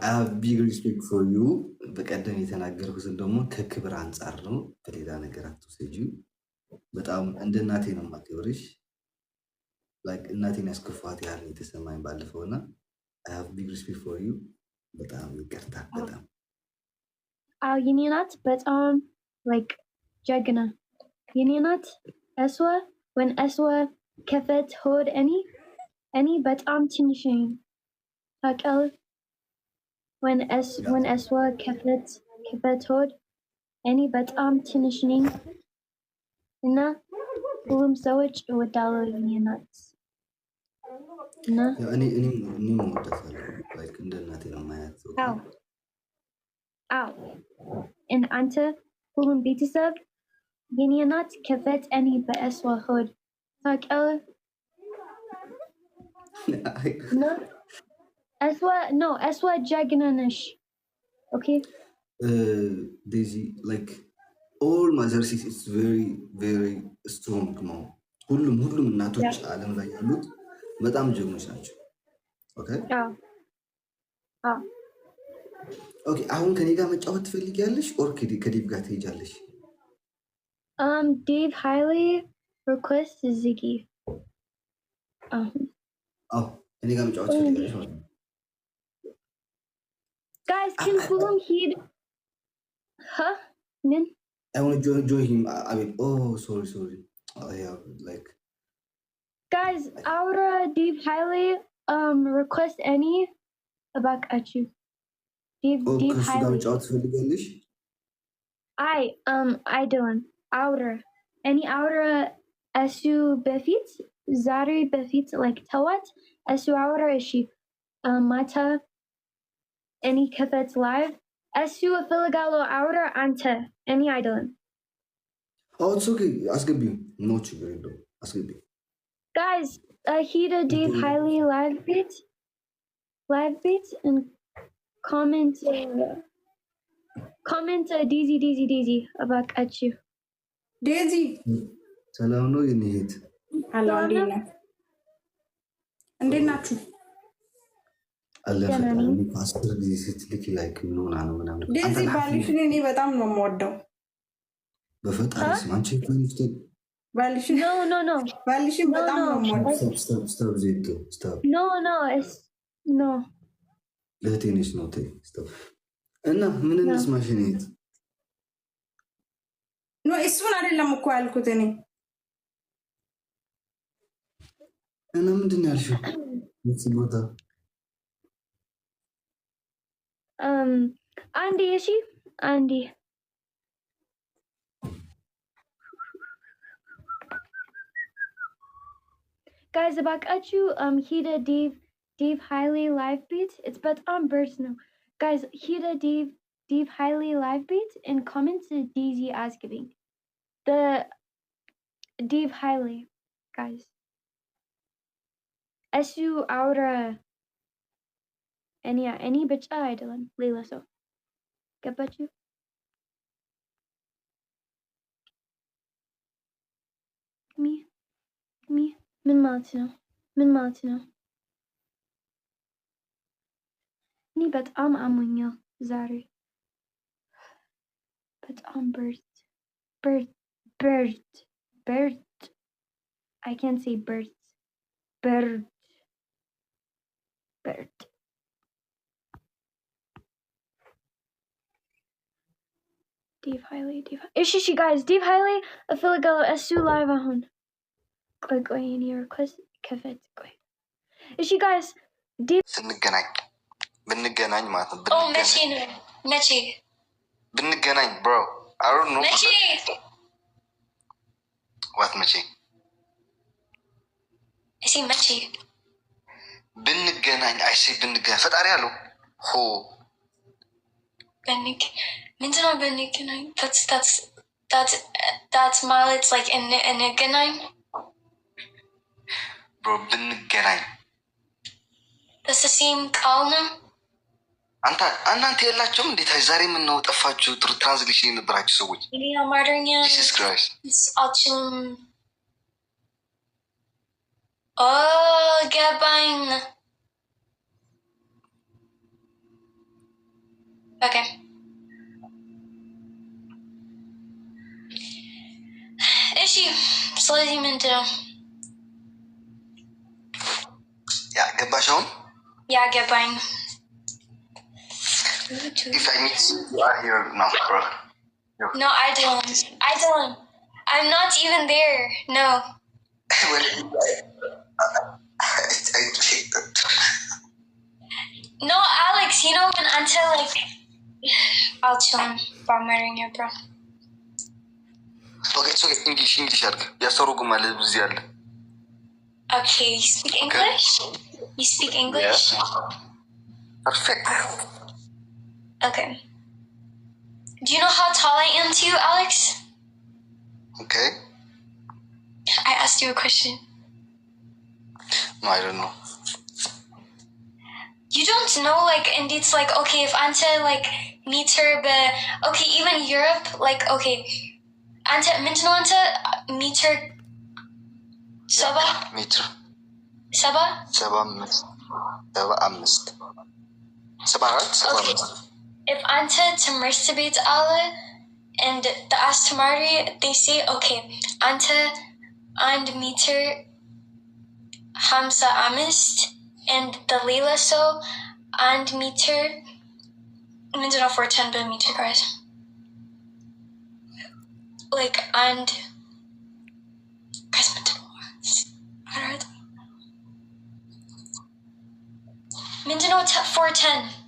I have big respect for you. በቀደም የተናገርኩትን ደግሞ ከክብር አንጻር ነው፣ በሌላ ነገር አትውሰጂው። በጣም እንደ እናቴ ነው የማከብርሽ። ላይክ እናቴን ያስከፋት ያህል የተሰማኝ ባለፈው እና I have big respect for you። በጣም ይቅርታ በጣም የኔ ናት በጣም like ጀግና የኔ ናት። እስዋ when እስዋ ከፈት ሆድ እኔ በጣም ትንሽ ነኝ ታውቃለህ። when እስዋ ከፈት ሆድ እኔ በጣም ትንሽ ነኝ እና ሁሉም ሰዎች እወዳለሁ የኔ ናት እና እኔም እወዳታለሁ። ላይክ እንደ እናቴ ነው የማያት። አዎ and አንተ ሁሉም ቤተሰብ የኔ ናት ከፈት እኔ በእስዋ ሆድ ታውቃለህ። እስዋ ጀግና ነሽ። okay Daisy, like all mothers is very very strong ነው። ሁሉም እናቶች ዓለም ላይ ያሉት በጣም ጀግኖች ናቸው። ኦኬ አሁን ከኔ ጋር መጫወት ትፈልጊያለሽ ኦር ከዴቭ ጋር ትሄጃለሽ? Dave highly request Ziggy. ከኔ ጋር መጫወት ትፈልጊያለሽ ማለት ነው? Guys, can Fulham heed? Huh? Nin? I want to join him. I mean, sorry. Yeah, like. Guys, Aura, Dave highly request any about at you. Dave highly. I don't. Aura. Any Aura SU befit? Zari befit like tawat? SU Aura is she Mata any kafets live? SU Filigalo Aura Ante any idol. Oh, it's okay. Ask me. No chigrindo. Ask me. Guys, Hida Dave highly live beat and comment Daisy about at you. Daisy. Salam no you need. Hello Dina. እንዴት ናችሁ? አለፈታኒ ፓስተር ጊዜ ስትልክ ላይክ ምናምን ዴዚ ባልሽን እኔ በጣም ነው የምወደው። በፈጣሪ ስም አንቺ ኮንፍት ባልሽን ኖ ባልሽን በጣም ነው የምወደው። ስቶፕ ዜቶ ስቶፕ ኖ ለቴኒስ ነው ቴ ስቶፕ እና ምን እንስማሽ ነው ኖ እሱን አይደለም እኮ ያልኩት እኔ እና ምንድን ያልሽው ቦታ Andy. Guys, about at you, Hida Dave highly live beat. It's but on birds now. Guys, Hida Dave highly live beat and comment to DZ as giving. The Dave highly, guys. SU Aura any bitch idolin Leila so. ገባችሁ? ምን ማለት ነው? እኔ በጣም አሞኛል ዛሬ በጣም bird I can't say bird Dave highly. She guys, Dave highly a Filigalo SU live on. ቆይ እኔ request ከፈት ቆይ እሺ guys Dave ብንገናኝ ማለት ነው። መቼ ብንገናኝ bro I don't know what መቼ ብንገናኝ ብንገናኝ ፈጣሪ አለው ሆ ምንድነው ብንገናኝ? That's ማለት like እንገናኝ bro ብንገናኝ that's the same ቃል ነው። እናንተ የላችሁም እንዴት ዛሬ ምን ነው ጠፋችሁ? ትራንስሌሽን የነበራችሁ ሰዎች እኔ አማርኛ Jesus Christ አልችልም። ገባኝ Okay. Ishi, ስለዚህ ምንድን ነው? ያ ገባሽውን? ያ ገባኝ። If I meet you are here now, bro. No, I don't. I'm not even there. No. Well, I hate that. No, Alex, you know when until like I'll chill him by marrying you, bro. Okay, so English አድርግ ያስተረጉማል እዚህ ያለ Okay, you speak English? You speak English? Yeah. Perfect. Okay. Do you know how tall I am to you, Alex? Okay. I asked you a question. No, I don't know. You don't know, like, and it's like, okay, if Anta, like, meets her, but, okay, even Europe, like, okay, Anta, ምንድነው አንተ meets her, Saba? ሜትር Saba? 75 74 If Anta ትምህርት ቤት አለ, and the አስተማሪ, they say, okay, Anta, and meter 55, and the Leela so, and meter, ምንድነው for 10 meter, guys? Like, and guys, ምንድነው for 10?